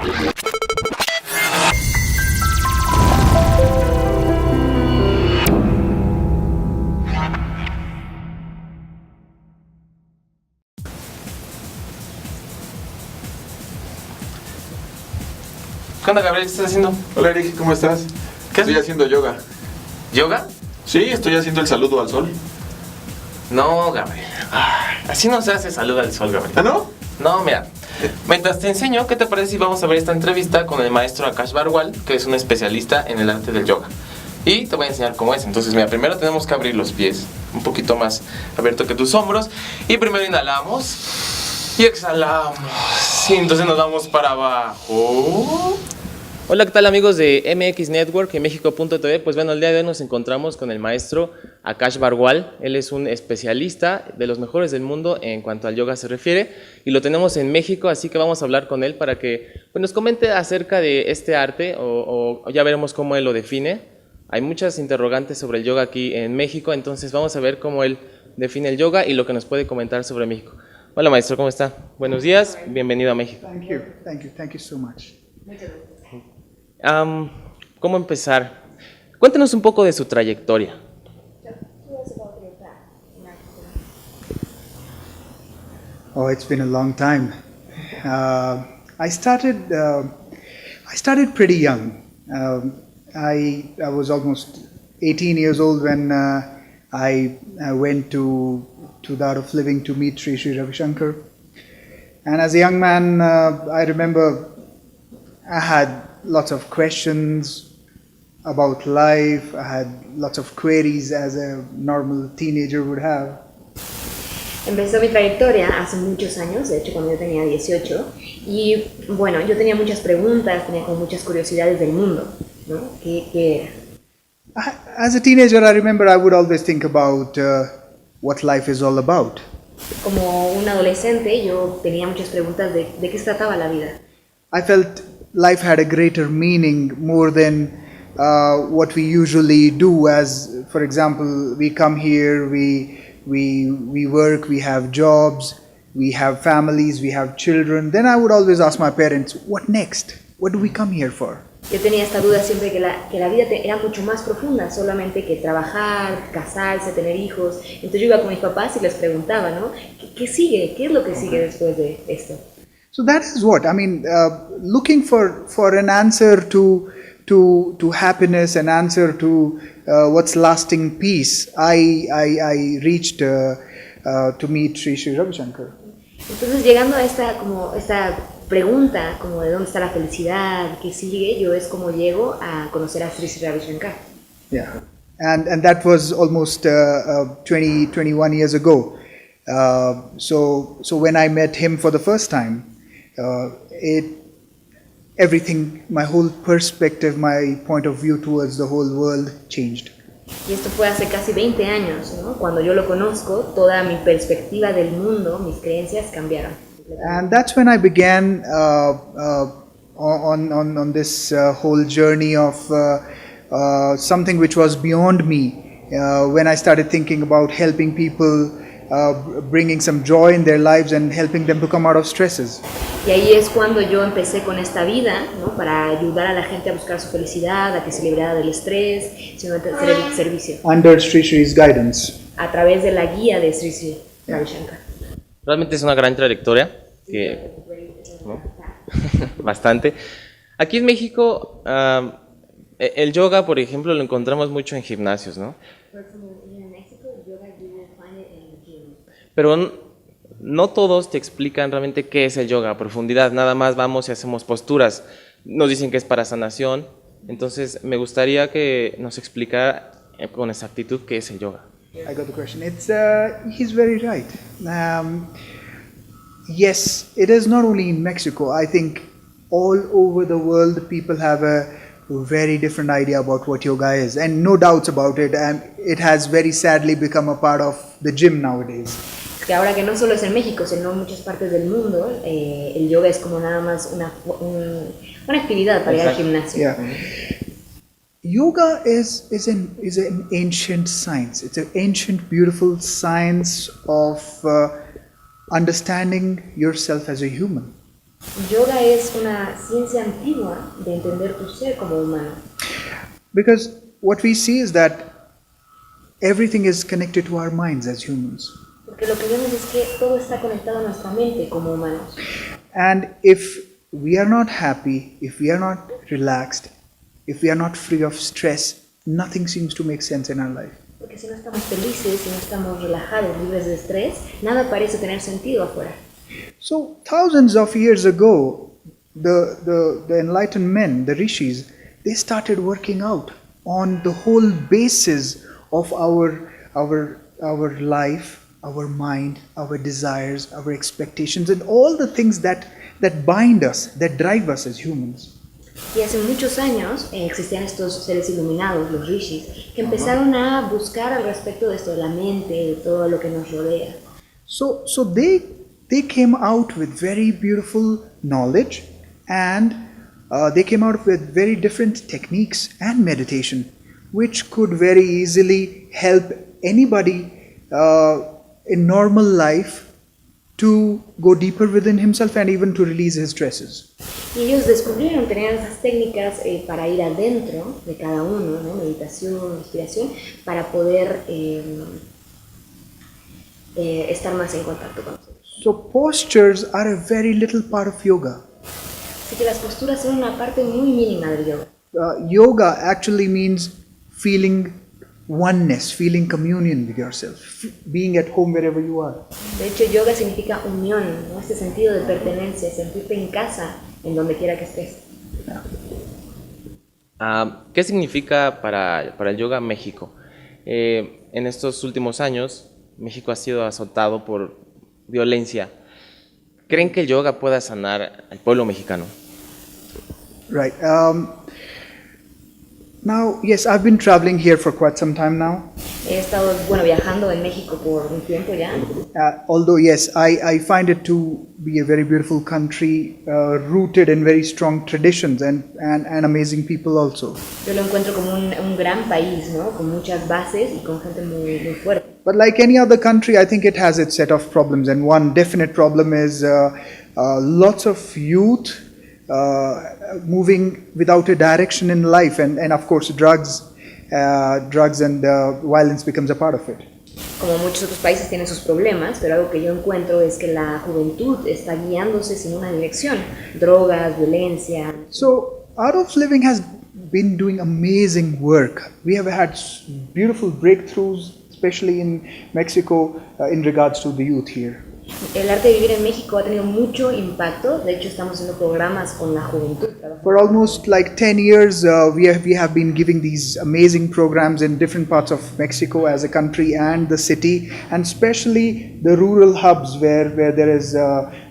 ¿Qué onda, Gabriel? ¿Qué estás haciendo? Hola, Eric, ¿cómo estás? ¿Qué Estoy haciendo yoga. ¿Yoga? Sí, estoy haciendo el saludo al sol. No, Gabriel. Así no se hace salud al sol, Gabriel. ¿Ah, no? No, mira. Mientras te enseño, ¿qué te parece si vamos a ver esta entrevista con el maestro Akash Barwal, que es un especialista en el arte del yoga? Y te voy a enseñar cómo es. Entonces, mira, primero tenemos que abrir los pies un poquito más abierto que tus hombros. Y primero inhalamos y exhalamos. Y entonces nos vamos para abajo. Hola, ¿qué tal, amigos de MX Network y México.tv? Pues bueno, el día de hoy nos encontramos con el maestro Akash Barwal. Él es un especialista de los mejores del mundo en cuanto al yoga se refiere y lo tenemos en México, así que vamos a hablar con él para que pues, nos comente acerca de este arte o ya veremos cómo él lo define. Hay muchas interrogantes sobre el yoga aquí en México, entonces vamos a ver cómo él define el yoga y lo que nos puede comentar sobre México. Hola, maestro, ¿cómo está? Buenos días, bienvenido a México. Thank you so much. ¿Cómo empezar? Cuéntenos un poco de su trayectoria. Oh, it's been a long time. I started pretty young. I was almost 18 years old when I went to the Art of Living to meet Sri Ravi Shankar. And as a young man, I remember I had lots of questions about life. I had lots of queries as a normal teenager would have. Empezó mi trayectoria hace muchos años, de hecho cuando yo tenía 18, y bueno, yo tenía muchas preguntas, tenía como muchas curiosidades del mundo, ¿no? ¿Qué era? As a teenager, I remember I would always think about what life is all about. Como un adolescente, yo tenía muchas preguntas de qué se trataba la vida. I felt life had a greater meaning more than what we usually do. As, for example, we come here, we work, we have jobs, we have families, we have children. Then I would always ask my parents, what next? What do we come here for? Yo tenía esta duda siempre que la vida era mucho más profunda, solamente que trabajar, casarse, tener hijos. Entonces yo iba con mis papás y les preguntaba, ¿no? ¿Qué sigue? ¿Qué es lo que sigue después de esto? So that is what I mean. Looking for an answer to happiness, an answer to what's lasting peace. I reached to meet Sri Ravi Shankar. Entonces llegando a esta pregunta como de dónde está la felicidad, qué sigue, yo es como llego a conocer a Sri Ravi Shankar. Yeah, and that was almost 21 years ago. So when I met him for the first time, everything, my whole perspective, my point of view towards the whole world changed. Y esto fue hace casi 20 años, ¿no? Cuando yo lo conozco, toda mi perspectiva del mundo, mis creencias cambiaron. And that's when I began on this whole journey of something which was beyond me. When I started thinking about helping people, bringing some joy in their lives and helping them to come out of stresses. Y ahí es cuando yo empecé con esta vida, ¿no? Para ayudar a la gente a buscar su felicidad, a que se librara del estrés, sino hacer el servicio. Under Sri's guidance. A través de la guía de Sri Ravi Shankar. Realmente es una gran trayectoria, ¿no? Bastante. Aquí en México, el yoga, por ejemplo, lo encontramos mucho en gimnasios, ¿no? Pero no todos te explican realmente qué es el yoga a profundidad, nada más vamos y hacemos posturas, nos dicen que es para sanación, entonces me gustaría que nos explicara con exactitud qué es el yoga. I got the question. He's very right. Yes, it is not only in Mexico. I think all over the world people have a very different idea about what yoga is, and no doubts about it. And it has very sadly become a part of the gym nowadays. Que ahora que no solo es en México, sino en muchas partes del mundo, el yoga es como nada más una actividad para ir al gimnasio. Yeah. Yoga is an ancient science. It's an ancient, beautiful science of understanding yourself as a human. Yoga es una ciencia antigua de entender tu ser como humano. Because what we see is that everything is connected to our minds as humans. Porque lo que vemos es que todo está conectado a nuestra mente como humanos. And if we are not happy, if we are not relaxed, if we are not free of stress, nothing seems to make sense in our life. Porque si no estamos felices, si no estamos relajados, libres de estrés, nada parece tener sentido afuera. So thousands of years ago, the enlightened men, the rishis, they started working out on the whole basis of our life, our mind, our desires, our expectations, and all the things that bind us, that drive us as humans. Y hace muchos años existían estos seres iluminados, los rishis, que empezaron a buscar al respecto de esto, de la mente, de todo lo que nos rodea. So they came out with very beautiful knowledge, and they came out with very different techniques and meditation, which could very easily help anybody in normal life to go deeper within himself and even to release his stresses. Y ellos descubrieron, tenían esas técnicas para ir adentro de cada uno, ¿no? Meditación, respiración, para poder estar más en contacto con nosotros. So postures are a very little part of yoga. Así que las posturas son una parte muy mínima del yoga. Yoga actually means feeling oneness, feeling communion with yourself, being at home wherever you are. De hecho, yoga significa unión, ¿no? Este sentido de pertenencia, sentirte en casa, en donde quiera que estés. ¿Qué significa para el yoga México? En estos últimos años, México ha sido azotado por violencia. ¿Creen que el yoga pueda sanar al pueblo mexicano? Right. Now, yes, I've been traveling here for quite some time now. He estado, viajando en México por un tiempo ya. Although, yes, I find it to be a very beautiful country, rooted in very strong traditions and amazing people also. Yo lo encuentro como un gran país, ¿no? Con muchas bases y con gente muy, muy fuerte. But like any other country, I think it has its set of problems. And one definite problem is lots of youth moving without a direction in life. And of course, drugs and violence becomes a part of it. Como muchos otros países tienen sus problemas, pero algo que yo encuentro es que la juventud está guiándose sin una dirección. Drogas, violencia. So, Art of Living has been doing amazing work. We have had beautiful breakthroughs, especially in Mexico, in regards to the youth here. El arte de vivir en México ha tenido mucho impacto. De hecho, estamos haciendo programas con la juventud. For almost like 10 years, we have been giving these amazing programs in different parts of Mexico as a country and the city, and especially the rural hubs where there is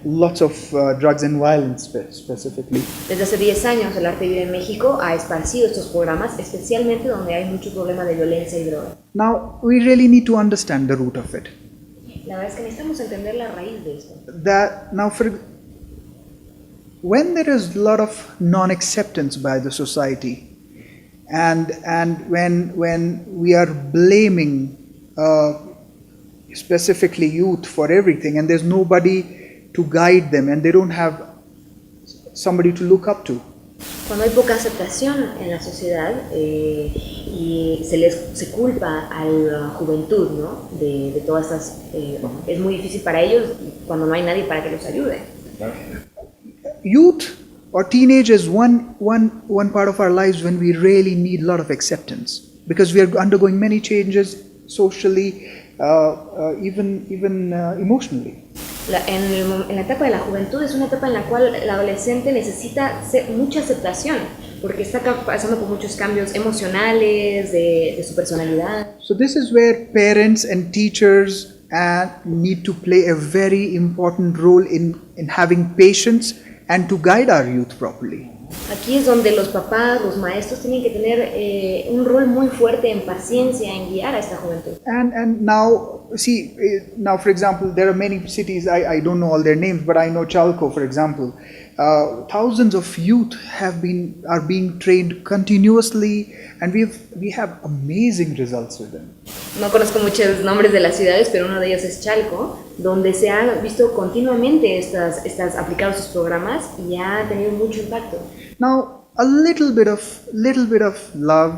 lots of drugs and violence specifically. Desde hace 10 años, el arte de vivir en México ha esparcido estos programas, especialmente donde hay mucho problema de violencia y droga. Now, we really need to understand the root of it. La verdad es que necesitamos entender la raíz de esto. That now, when there is a lot of non-acceptance by the society, and when we are blaming specifically youth for everything, and there's nobody to guide them, and they don't have somebody to look up to. Cuando hay poca aceptación en la sociedad y se culpa a la juventud, ¿no? de todas estas, es muy difícil para ellos cuando no hay nadie para que los ayude. Youth or teenage is one part of our lives when we really need a lot of acceptance, because we are undergoing many changes socially, even emotionally. En la etapa de la juventud es una etapa en la cual el adolescente necesita mucha aceptación, porque está pasando por muchos cambios emocionales, de su personalidad. So this is where parents and teachers need to play a very important role in having patience and to guide our youth properly. Aquí es donde los papás, los maestros tienen que tener un rol muy fuerte en paciencia, en guiar a esta juventud. And now, see, now for example, there are many cities, I don't know all their names, but I know Chalco, for example. Thousands of youth are being trained continuously, and we have amazing results with them. No conozco muchos nombres de las ciudades, pero uno de ellos es Chalco. donde se han visto continuamente aplicados estos programas y ha tenido mucho impacto. Now, a little bit of love,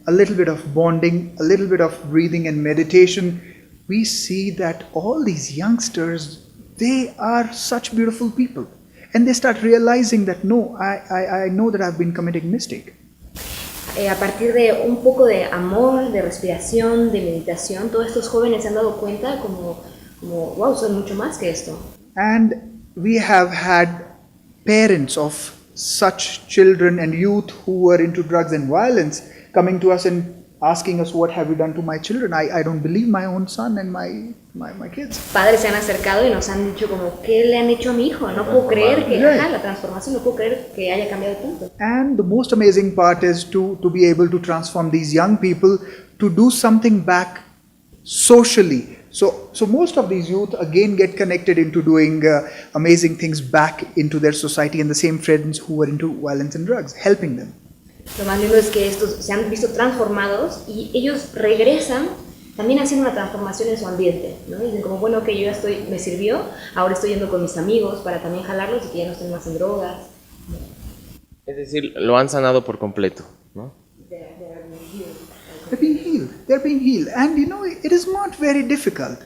a little bit of bonding, a little bit of breathing and meditation, we see that all these youngsters, they are such beautiful people. And they start realizing that, no, I know that I've been committing mistake. A partir de un poco de amor, de respiración, de meditación, todos estos jóvenes se han dado cuenta como wow, soy mucho más que esto. And we have had parents of such children and youth who were into drugs and violence coming to us and asking us, what have you done to my children? I don't believe my own son and my kids. Padres se han acercado y nos han dicho como, ¿qué le han hecho a mi hijo? No puedo creer que, la transformación, no puedo creer que haya cambiado tanto. And the most amazing part is to be able to transform these young people to do something back socially. So most of these youth again get connected into doing amazing things back into their society and the same friends who were into violence and drugs, helping them. Lo más lindo es que estos se han visto transformados y ellos regresan también haciendo una transformación en su ambiente, ¿no? Dicen como, bueno, que yo ya me sirvió, ahora estoy yendo con mis amigos para también jalarlos y que ya no estén más en drogas. Es decir, lo han sanado por completo, ¿no? They're being healed. They're being healed. And you know, it is not very difficult.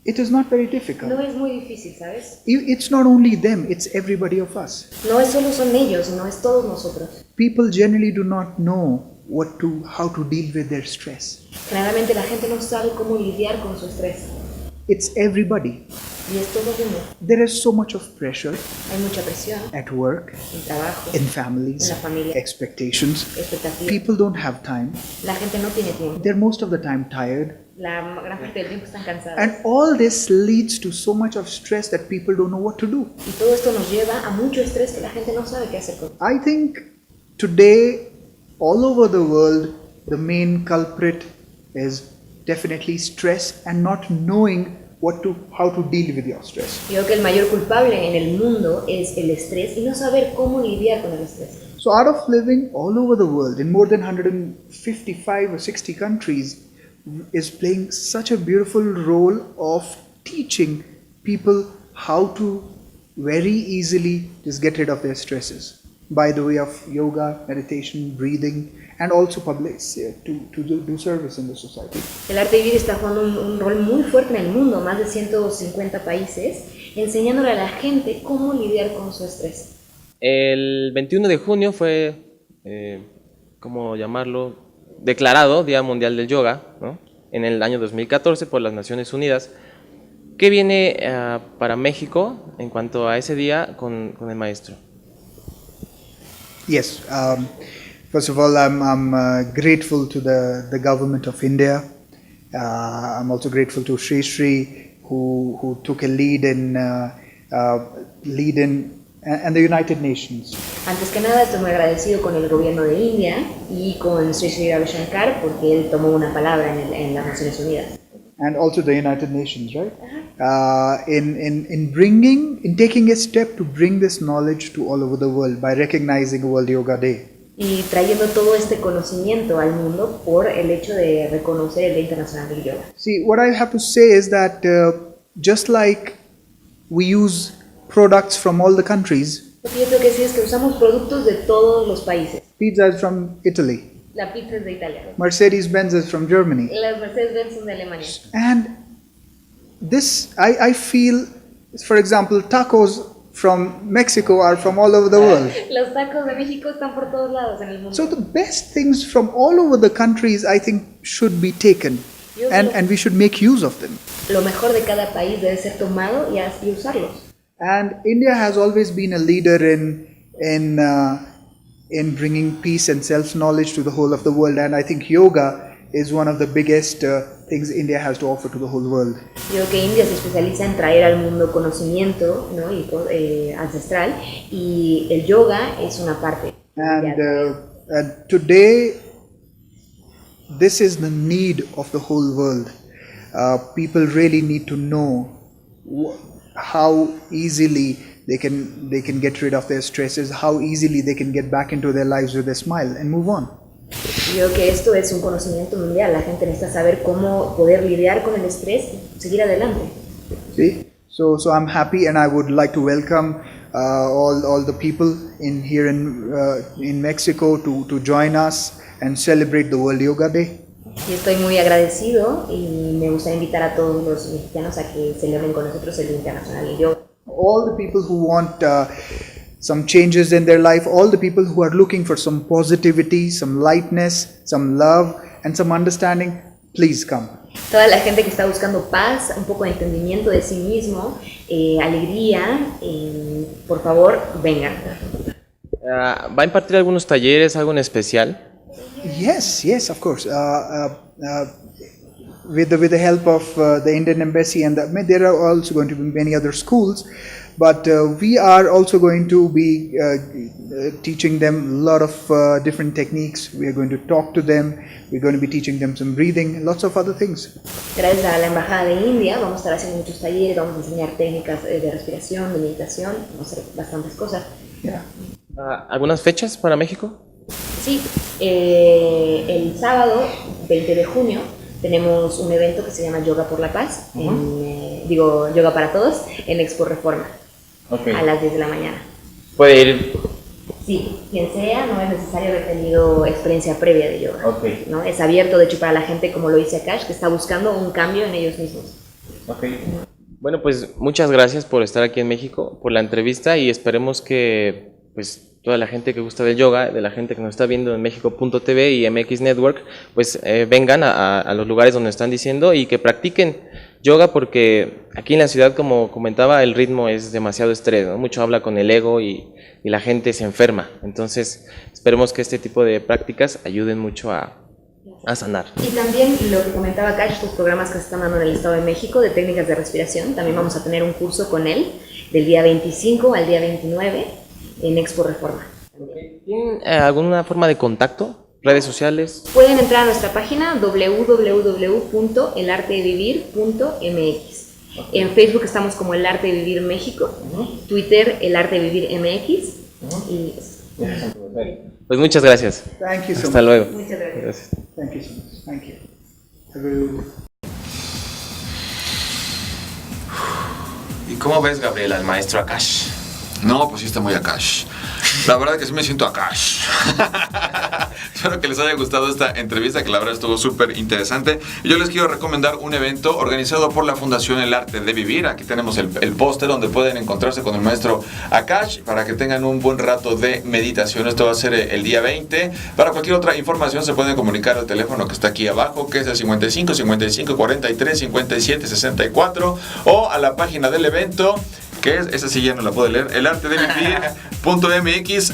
It is not very difficult. No es muy difícil, ¿sabes? It's not only them, it's everybody of us. No es solo son ellos, sino es todos nosotros. People generally do not know how to deal with their stress. Generalmente la gente no sabe cómo lidiar con su estrés. It's everybody. Y es todo mundo. There is so much of pressure Hay mucha presión at work, en trabajo, in families, en la familia, expectations. expectativas. People don't have time. La gente no tiene tiempo. They're most of the time tired. La gran parte del tiempo están cansados. And all this leads to so much of stress that people don't know what to do. Y todo esto nos lleva a mucho estrés que la gente no sabe qué hacer con. I think today, all over the world, the main culprit is definitely stress and not knowing how to deal with your stress. Yo creo que el mayor culpable en el mundo es el estrés y no saber cómo lidiar con el estrés. So Art of Living all over the world, in more than 155 or 60 countries, is playing such a beautiful role of teaching people how to very easily just get rid of their stresses by the way of yoga, meditation, breathing, and also public to do service in the society. El arte de vivir está jugando un rol muy fuerte en el mundo, más de 150 países, enseñándole a la gente cómo lidiar con su estrés. El 21 de junio fue, ¿cómo llamarlo?, declarado Día Mundial del Yoga, ¿no?, en el año 2014 por las Naciones Unidas. ¿Qué viene para México en cuanto a ese día con el maestro? Yes. First of all, I'm grateful to the government of India. I'm also grateful to Sri who took a lead in and the United Nations. Antes que nada, estoy muy agradecido con el gobierno de India y con Sri Ravi Shankar porque él tomó una palabra en las Naciones Unidas. And also the United Nations, right? In taking a step to bring this knowledge to all over the world by recognizing World Yoga Day. Y trayendo todo este conocimiento al mundo por el hecho de reconocer el Día Internacional del Yoga. See, what I have to say is that just like we use products from all the countries. Lo que yo tengo que decir es que usamos productos de todos los países. Pizza is from Italy. La pizza es de Italia. Mercedes-Benz is from Germany. Las Mercedes-Benz son de Alemania. And this, I feel, for example, tacos from Mexico are from all over the world. Los tacos de México están por todos lados en el mundo. So the best things from all over the countries, I think, should be taken, and we should make use of them. Lo mejor de cada país debe ser tomado y usarlos. And India has always been a leader in bringing peace and self-knowledge to the whole of the world. And I think yoga is one of the biggest things India has to offer to the whole world. Yo creo que India se especializa en traer al mundo conocimiento, ¿no?, y ancestral, y el yoga es una parte. And today, this is the need of the whole world. People really need to know how easily they can get rid of their stresses, how easily they can get back into their lives with a smile and move on. Yo creo que esto es un conocimiento mundial. La gente necesita saber cómo poder lidiar con el estrés y seguir adelante. See, so I'm happy, and I would like to welcome all the people here in Mexico to join us and celebrate the World Yoga Day. Y estoy muy agradecido y me gustaría invitar a todos los mexicanos a que celebren con nosotros el Día Internacional del Yoga. All the people who want some changes in their life, all the people who are looking for some positivity, some lightness, some love, and some understanding, please come. Toda la gente que está buscando paz, un poco de entendimiento de sí mismo, alegría, por favor, vengan. ¿Va a impartir algunos talleres, algo en especial? Yes, of course. With the help of the Indian Embassy, and there are also going to be many other schools, but we are also going to be teaching them a lot of different techniques. We are going to talk to them. We're going to be teaching them some breathing, lots of other things. Gracias a la Embajada de India vamos a estar haciendo muchos talleres, vamos a enseñar técnicas de respiración, de meditación, vamos a hacer bastantes cosas. Yeah. ¿Algunas fechas para México? Sí, el sábado 20 de junio tenemos un evento que se llama Yoga por la Paz, Yoga para Todos, en Expo Reforma, a las 10 de la mañana. ¿Puede ir? Sí, quien sea, no es necesario haber tenido experiencia previa de yoga. ¿No? Es abierto, de hecho, para la gente, como lo dice Akash, que está buscando un cambio en ellos mismos. Bueno, pues muchas gracias por estar aquí en México, por la entrevista, y esperemos que pues toda la gente que gusta del yoga, de la gente que nos está viendo en México.tv y MX Network, pues vengan a los lugares donde están diciendo y que practiquen yoga, porque aquí en la ciudad, como comentaba, el ritmo es demasiado estrés, ¿no? Mucho habla con el ego y la gente se enferma. Entonces esperemos que este tipo de prácticas ayuden mucho a sanar. Y también lo que comentaba Akash, estos programas que se están dando en el Estado de México de técnicas de respiración, también vamos a tener un curso con él del día 25 al día 29 en Expo Reforma. ¿Tienen alguna forma de contacto? ¿Redes sociales? Pueden entrar a nuestra página www.elartedevivir.mx. En Facebook estamos como El Arte de Vivir México, Twitter El Arte de Vivir MX. Y pues muchas gracias. Thank you so Hasta much. luego. muchas gracias. Thank you so much. Thank you. Have a good day. ¿Y cómo ves, Gabriel, al maestro Akash? No, pues sí está muy Akash. La verdad que sí me siento Akash. Espero que les haya gustado esta entrevista, que la verdad estuvo súper interesante. Y yo les quiero recomendar un evento organizado por la Fundación El Arte de Vivir. Aquí tenemos el póster donde pueden encontrarse con el maestro Akash para que tengan un buen rato de meditación. Esto va a ser el día 20. Para cualquier otra información se pueden comunicar al teléfono que está aquí abajo, que es el 55 55 43 57 64, o a la página del evento, que es, esa sí ya no la puedo leer, elartedevivir.mx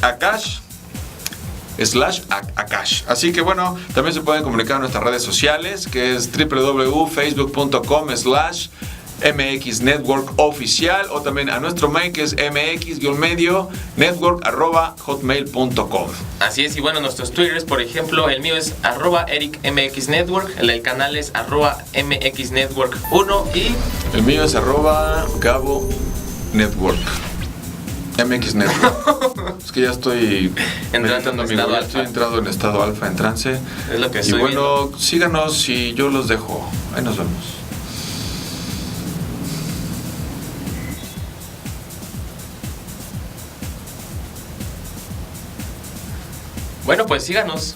/Akash. Así que bueno, también se pueden comunicar a nuestras redes sociales, que es www.facebook.com/MX Network Oficial, o también a nuestro mail, que es mx-network@hotmail.com. Así es, y bueno, nuestros twitters, por ejemplo, el mío es @EricMXNetwork, el del canal es @MXNetwork1 y el mío es @Gabo Network. MX Network. Es que ya estoy entrando en estado alfa, en trance. Es lo que y estoy bueno, viendo. síganos y yo los dejo. Ahí nos vemos. Bueno, pues síganos.